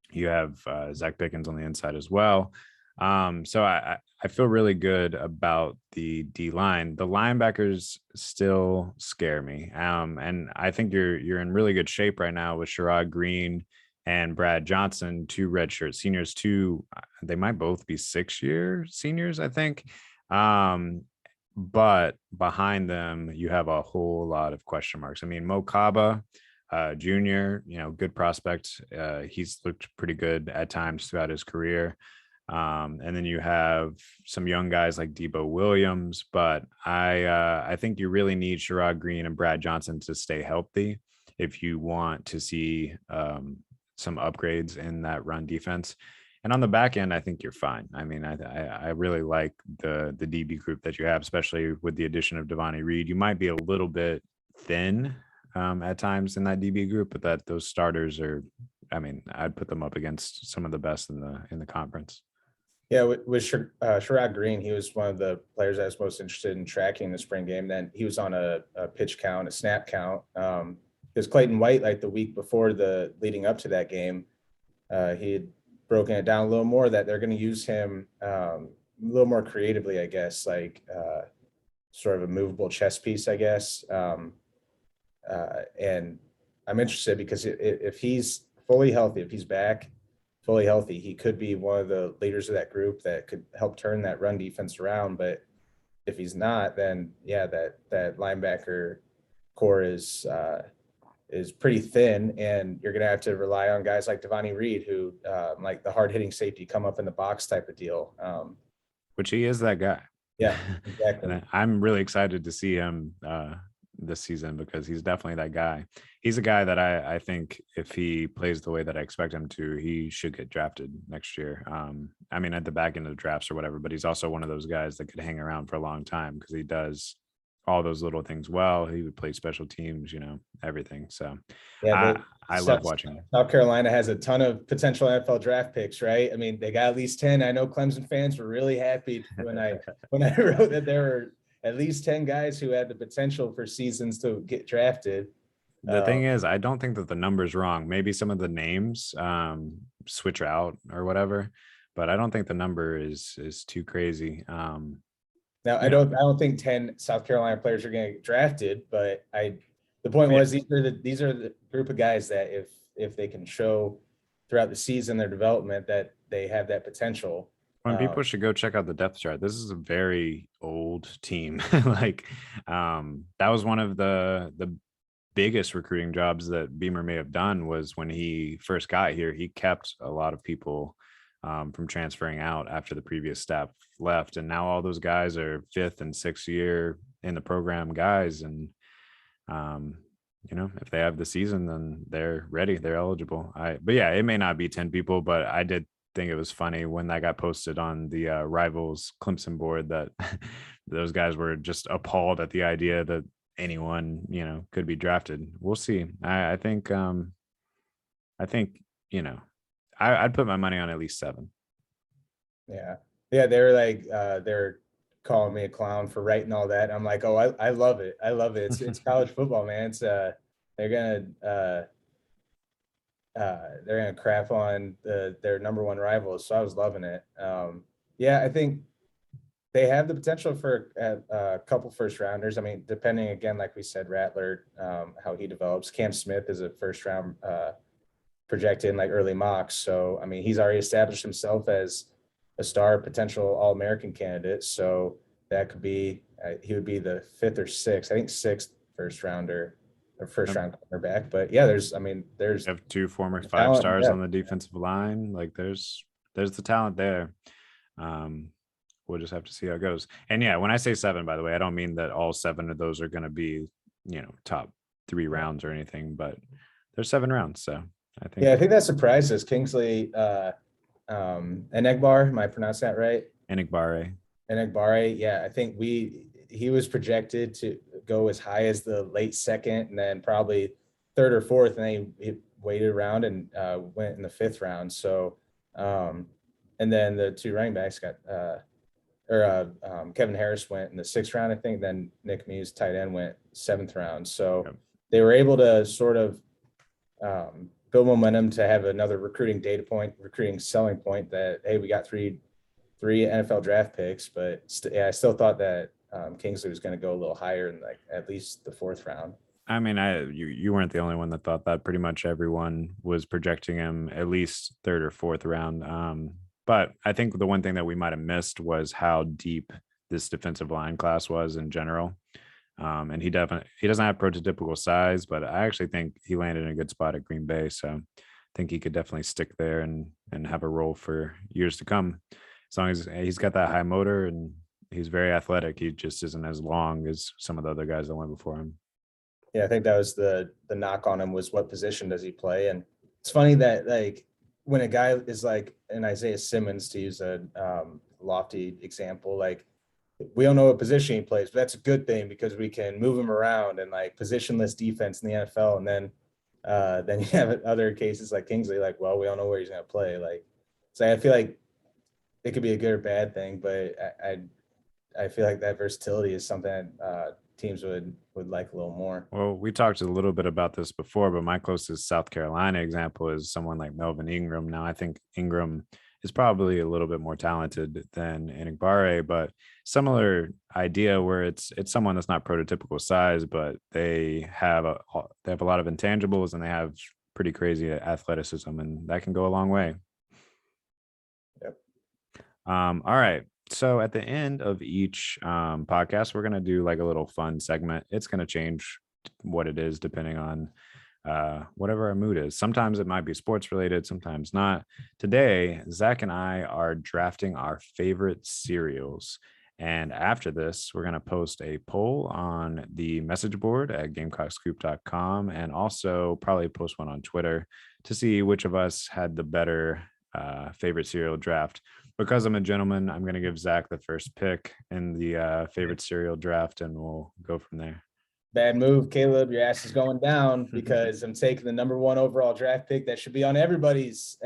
you have Zach Pickens on the inside as well. So I feel really good about the D line. The linebackers still scare me. And I think you're in really good shape right now with Sherrod Green and Brad Johnson, two redshirt seniors. They might both be 6-year seniors, I think. But behind them, you have a whole lot of question marks. I mean, Mo Kaba, junior, good prospect. He's looked pretty good at times throughout his career. And then you have some young guys like Debo Williams, but I think you really need Sherrod Green and Brad Johnson to stay healthy if you want to see some upgrades in that run defense. And on the back end, I think you're fine. I mean, I really like the DB group that you have, especially with the addition of Devontae Reed. You might be a little bit thin at times in that DB group, but those starters are, I mean, I'd put them up against some of the best in the conference. Yeah, with Sherrod Green, he was one of the players I was most interested in tracking the spring game. Then he was on a pitch count, a snap count. Because Clayton White, like the week before leading up to that game, he had broken it down a little more that they're going to use him little more creatively, I guess, like sort of a movable chess piece, I guess. And I'm interested because if he's fully healthy, if he's back fully healthy, he could be one of the leaders of that group that could help turn that run defense around. But if he's not, then yeah, that linebacker core is pretty thin, and you're going to have to rely on guys like Devontae Reed, who like the hard hitting safety, come up in the box type of deal. Which he is that guy. Yeah, exactly. And I'm really excited to see him this season because he's definitely that guy. He's a guy that I think if he plays the way that I expect him to, he should get drafted next year. I mean, at the back end of the drafts or whatever, but he's also one of those guys that could hang around for a long time because he does all those little things well. He would play special teams, everything. So Yeah, I love watching him. South Carolina has a ton of potential NFL draft picks, right? I mean, they got at least 10. I know Clemson fans were really happy when I wrote that there were at least 10 guys who had the potential for seasons to get drafted. The thing is, I don't think that the number's wrong. Maybe some of the names switch out or whatever, but I don't think the number is too crazy. Now, I don't think 10 South Carolina players are going to get drafted, but the point was these are the group of guys that if they can show throughout the season their development that they have that potential. When people should go check out the depth chart. This is a very old team. Like that was one of the biggest recruiting jobs that Beamer may have done was when he first got here. He kept a lot of people from transferring out after the previous staff left, and now all those guys are 5th and 6th year in the program guys, and if they have the season, then they're ready, they're eligible. But yeah, it may not be 10 people, but I did think it was funny when that got posted on the Rivals Clemson board that those guys were just appalled at the idea that anyone could be drafted. We'll see. I think I'd put my money on at least 7. Yeah. They're like, they're calling me a clown for writing all that. I'm like, oh, I love it. I love it. It's college football, man. It's they're gonna crap on their number one rivals. So I was loving it. Yeah, I think they have the potential for a couple first rounders. I mean, depending again, like we said, Rattler, how he develops. Cam Smith is a first round projected in like early mocks. So, I mean, he's already established himself as a star potential All-American candidate. So that could be, he would be the 5th or 6th, I think 6th first rounder or first round cornerback. But yeah, there's you have 2 former 5-stars on the defensive line. Like there's the talent there. We'll just have to see how it goes. And yeah, when I say 7, by the way, I don't mean that all 7 of those are going to be, top 3 rounds or anything, but there's 7 rounds. So I think that surprised us. Kingsley Enagbare, am I pronouncing that right? Enagbare. Yeah, I think he was projected to go as high as the late 2nd, and then probably 3rd or 4th, and then he waited around and went in the 5th round. So, and then the 2 running backs got Kevin Harris went in the 6th round, I think. Then Nick Muse, tight end, went 7th round. So they were able to sort of build momentum to have another recruiting selling point that, hey, we got three NFL draft picks, but I still thought that Kingsley was going to go a little higher in like at least the 4th round. I mean, you weren't the only one that thought that. Pretty much everyone was projecting him at least 3rd or 4th round. But I think the one thing that we might have missed was how deep this defensive line class was in general. And he doesn't have prototypical size, but I actually think he landed in a good spot at Green Bay. So I think he could definitely stick there and have a role for years to come. As long as he's got that high motor and he's very athletic, he just isn't as long as some of the other guys that went before him. Yeah, I think that was the knock on him, was what position does he play? And it's funny that like when a guy is like an Isaiah Simmons, to use a lofty example, like we don't know what position he plays, but that's a good thing because we can move him around and like positionless defense in the NFL. And then you have other cases like Kingsley, like, well, we don't know where he's going to play. Like, so I feel like it could be a good or bad thing, but I feel like that versatility is something that teams would like a little more. Well, we talked a little bit about this before, but my closest South Carolina example is someone like Melvin Ingram. Now, I think Ingram is probably a little bit more talented than Enigbare, but similar idea where it's someone that's not prototypical size, but they have a lot of intangibles and they have pretty crazy athleticism, and that can go a long way. Yep. All right. So at the end of each podcast, we're gonna do like a little fun segment. It's gonna change what it is depending on whatever our mood is. Sometimes it might be sports related, sometimes not. Today, Zach and I are drafting our favorite cereals. And after this, we're going to post a poll on the message board at gamecockscoop.com and also probably post one on Twitter to see which of us had the better favorite cereal draft. Because I'm a gentleman, I'm going to give Zach the first pick in the favorite cereal draft, and we'll go from there. Bad move, Caleb. Your ass is going down because I'm taking the number 1 overall draft pick that should be on everybody's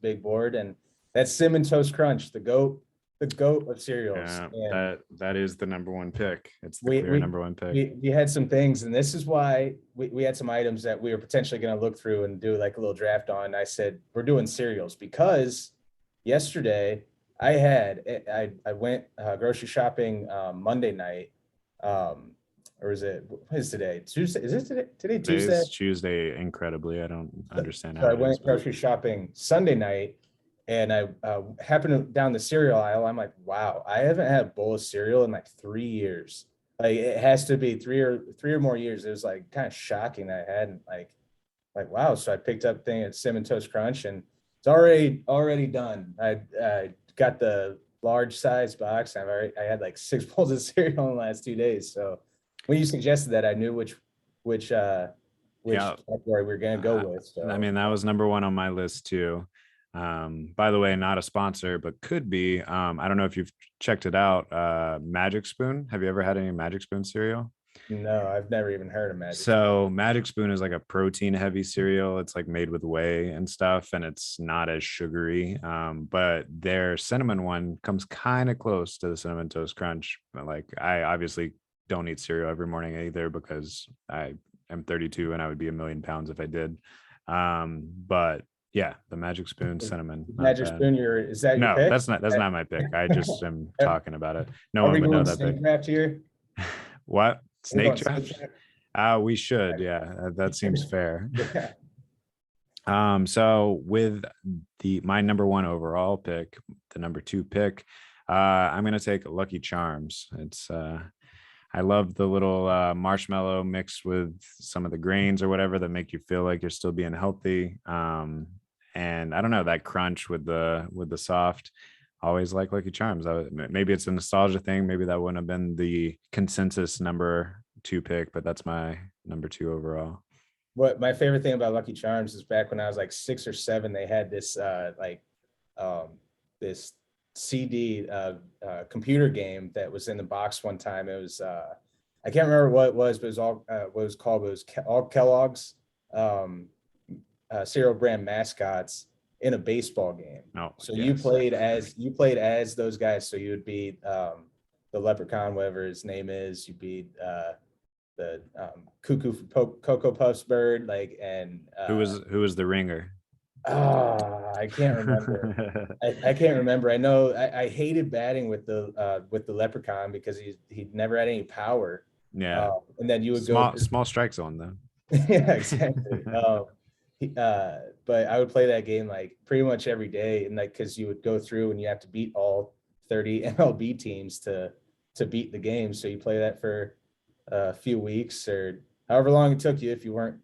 big board, and that's Cinnamon Toast Crunch, the goat of cereals. Yeah, that is the number 1 pick. It's the clear number 1 pick. We had some things, and this is why we had some items that we were potentially going to look through and do like a little draft on. I said we're doing cereals because yesterday I went grocery shopping Monday night. Or is it, what is today? Tuesday? Is it today? Tuesday? It's Tuesday, incredibly. I don't understand So how I went grocery shopping Sunday night, and I happened down the cereal aisle. I'm like, wow, I haven't had a bowl of cereal in like 3 years. Like it has to be three or more years. It was like kind of shocking that I hadn't like wow. So I picked up thing at Cinnamon Toast Crunch, and it's already done. I got the large size box. I had like 6 bowls of cereal in the last 2 days. So when you suggested that, I knew which category we were going to go with. So. I mean, that was number 1 on my list too. By the way, not a sponsor, but could be. I don't know if you've checked it out. Magic Spoon. Have you ever had any Magic Spoon cereal? No, I've never even heard of Magic. So Magic Spoon is like a protein heavy cereal. It's like made with whey and stuff, and it's not as sugary. But their cinnamon one comes kind of close to the Cinnamon Toast Crunch. But like, I obviously don't eat cereal every morning either because I am 32 and I would be 1,000,000 pounds if I did. But yeah, the Magic Spoon cinnamon. Magic Spoon, is that your pick? That's not my pick. I just am talking about it. No Are one would know that snake pick. Draft here? What? Snake draft? We should. Yeah, that seems fair. Yeah. So with my number 1 overall pick, the number 2 pick, I'm gonna take Lucky Charms. It's I love the little marshmallow mixed with some of the grains or whatever that make you feel like you're still being healthy. And I don't know, that crunch with the soft. Always like Lucky Charms. Maybe it's a nostalgia thing. Maybe that wouldn't have been the consensus number 2 pick, but that's my number 2 overall. What my favorite thing about Lucky Charms is back when I was like 6 or 7, they had this this CD computer game that was in the box one time. It was I can't remember what it was, but it was all what it was called. It was all Kellogg's cereal brand mascots in a baseball game. Oh, so yes. you played as those guys. So you would be the leprechaun, whatever his name is. You'd be the cuckoo Cocoa Puffs bird, like, and who was the ringer? I can't remember. I can't remember. I know I hated batting with the leprechaun because he never had any power. Yeah. And then you would small strike zone though. Yeah, exactly. But I would play that game like pretty much every day, and like because you would go through and you have to beat all 30 MLB teams to beat the game. So you play that for a few weeks or however long it took you if you weren't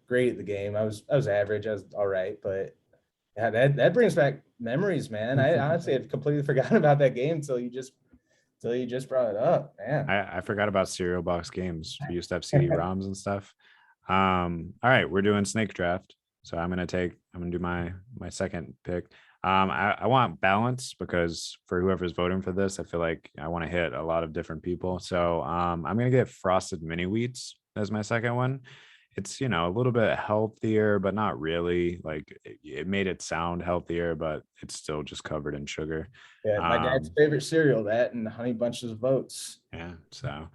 great at the game. I was average. I was all right, but yeah, that brings back memories, man. I honestly had completely forgotten about that game until you just brought it up, man. I forgot about cereal box games. We used to have CD-ROMs and stuff. All right, we're doing snake draft. So I'm gonna do my second pick. I want balance because for whoever's voting for this, I feel like I want to hit a lot of different people. So I'm gonna get frosted mini wheats as my second one. It's, a little bit healthier, but not really. Like it made it sound healthier, but it's still just covered in sugar. Yeah, my dad's favorite cereal, that and Honey Bunches of Oats. Yeah. So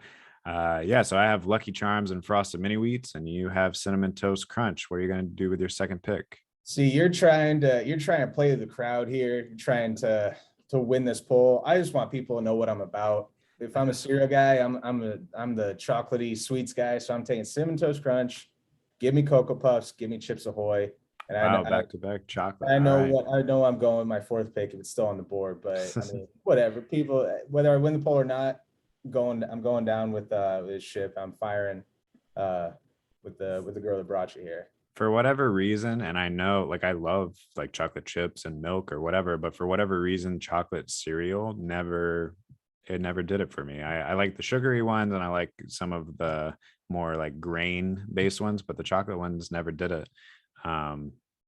so I have Lucky Charms and frosted mini wheats, and you have Cinnamon Toast Crunch. What are you going to do with your second pick? See, you're trying to play the crowd here. You're trying to win this poll. I just want people to know what I'm about. If I'm a cereal guy, I'm the chocolatey sweets guy. So I'm taking Cinnamon Toast Crunch. Give me Cocoa Puffs. Give me Chips Ahoy. And Wow, back to back chocolate. I All know right. I know I'm going with my fourth pick if it's still on the board. But I mean, whatever. People, whether I win the poll or not, I'm going down with this ship. I'm firing with the girl that brought you here. For whatever reason, and I know like I love like chocolate chips and milk or whatever, but for whatever reason, chocolate cereal never did it for me. I like the sugary ones and I like some of the more like grain based ones, but the chocolate ones never did it.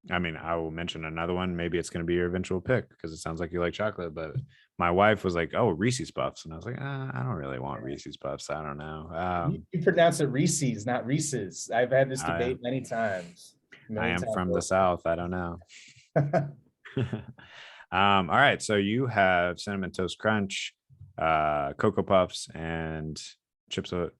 I mean, I will mention another one. Maybe it's going to be your eventual pick because it sounds like you like chocolate. But my wife was like, "Oh, Reese's Puffs," and I was like, "I don't really want Reese's Puffs. I don't know." You pronounce it Reese's, not Reese's. I've had this debate many times. I am from the South. I don't know. All right. So you have Cinnamon Toast Crunch, Cocoa Puffs, and not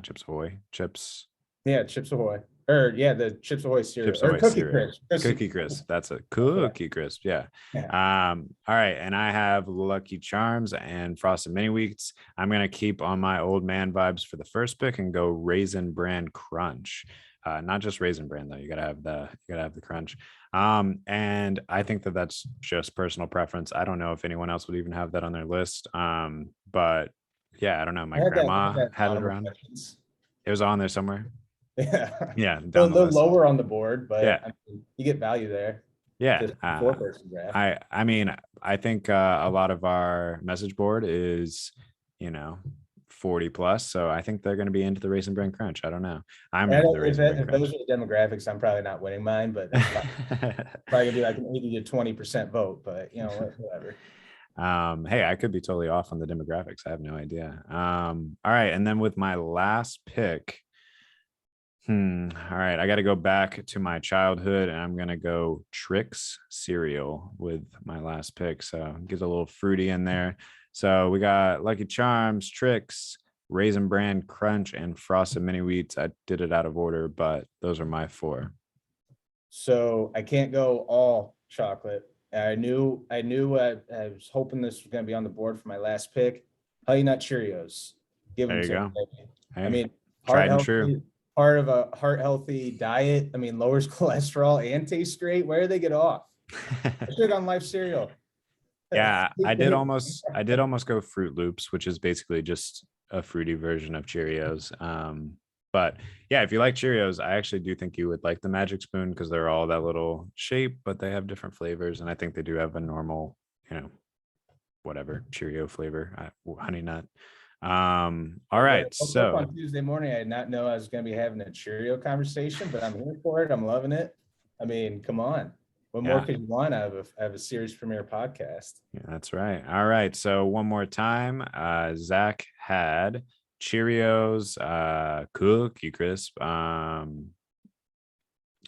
Chips Ahoy, chips. Yeah, Chips Ahoy. Or yeah, the Chips Ahoy cereal. Chips Or Ahoy Cookie cereal. Crisp. Cookie Crisp. That's a Cookie Crisp. Yeah. All right. And I have Lucky Charms and Frosted Mini Wheats. I'm gonna keep on my old man vibes for the first pick and go Raisin Bran Crunch. Not just Raisin Bran though. You gotta have the crunch. And I think that that's just personal preference. I don't know if anyone else would even have that on their list. But yeah, I don't know. My grandma had it around. It was on there somewhere. Yeah, down the list. Lower on the board, but yeah, I mean, you get value there. Yeah, I mean, I think a lot of our message board is 40 plus, so I think they're going to be into the Raisin Bran Crunch. I don't know. I'm into the Raisin Bran Crunch. If those are the demographics, I'm probably not winning mine, but that's probably gonna be like an 80 to 20% vote. But whatever. Hey, I could be totally off on the demographics. I have no idea. All right, and then with my last pick. All right, I got to go back to my childhood and I'm going to go Trix cereal with my last pick. So get a little fruity in there. So we got Lucky Charms, Trix, Raisin Bran Crunch, and Frosted Mini Wheats. I did it out of order, but those are my four. So I can't go all chocolate. I knew I was hoping this was going to be on the board for my last pick. Honey Nut Cheerios. Give them there you go. Hey, I mean, tried and true. Part of a heart healthy diet. I mean, lowers cholesterol and tastes great. Where do they get off? I should have gone Life cereal. Yeah, I did almost go Fruit Loops, which is basically just a fruity version of Cheerios. But yeah, if you like Cheerios, I actually do think you would like the Magic Spoon because they're all that little shape, but they have different flavors, and I think they do have a normal, whatever Cheerio flavor, Honey Nut. All right. So on Tuesday morning, I did not know I was going to be having a Cheerio conversation, but I'm here for it. I'm loving it. I mean, come on. What more could you want out of a series premiere podcast? Yeah, that's right. All right. So one more time, Zach had Cheerios, Cookie Crisp,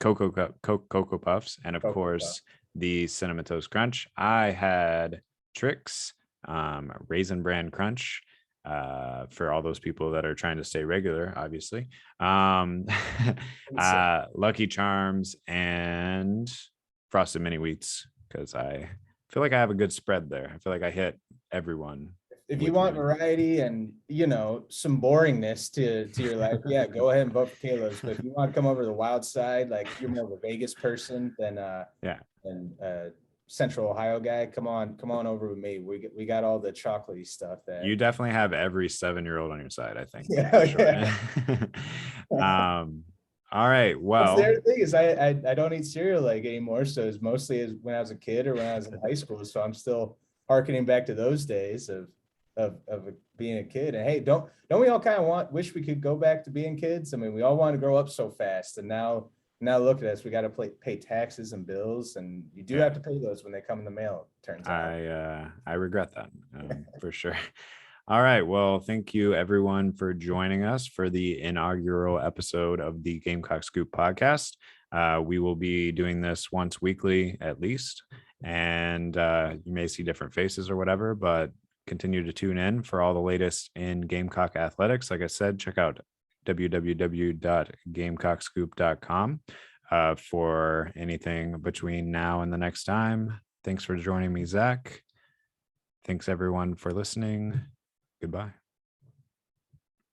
Cocoa Puffs, and of course the Cinnamon Toast Crunch. I had Trix, Raisin Bran Crunch. For all those people that are trying to stay regular, obviously. Lucky Charms and Frosted Mini Wheats, because I feel like I have a good spread there. I feel like I hit everyone. If you want variety and some boringness to your life, yeah, go ahead and vote for Kayla's. But if you want to come over to the wild side, like you're more of a Vegas person than Central Ohio guy, come on over with me. We got all the chocolatey stuff that you definitely have every 7-year-old on your side, I think. Yeah. All right. Well, the thing is I don't eat cereal like anymore. So it's mostly as when I was a kid or when I was in high school. So I'm still hearkening back to those days of being a kid. And hey, don't we all kind of wish we could go back to being kids? I mean, we all want to grow up so fast, and now look at us. We got to pay taxes and bills, and you do have to pay those when they come in the mail. Turns out. I regret that for sure. All right. Well, thank you everyone for joining us for the inaugural episode of the Gamecock Scoop podcast. We will be doing this once weekly at least, and you may see different faces or whatever, but continue to tune in for all the latest in Gamecock Athletics. Like I said, check out www.gamecockscoop.com. for anything between now and the next time. Thanks for joining me, Zach. Thanks everyone for listening. Goodbye.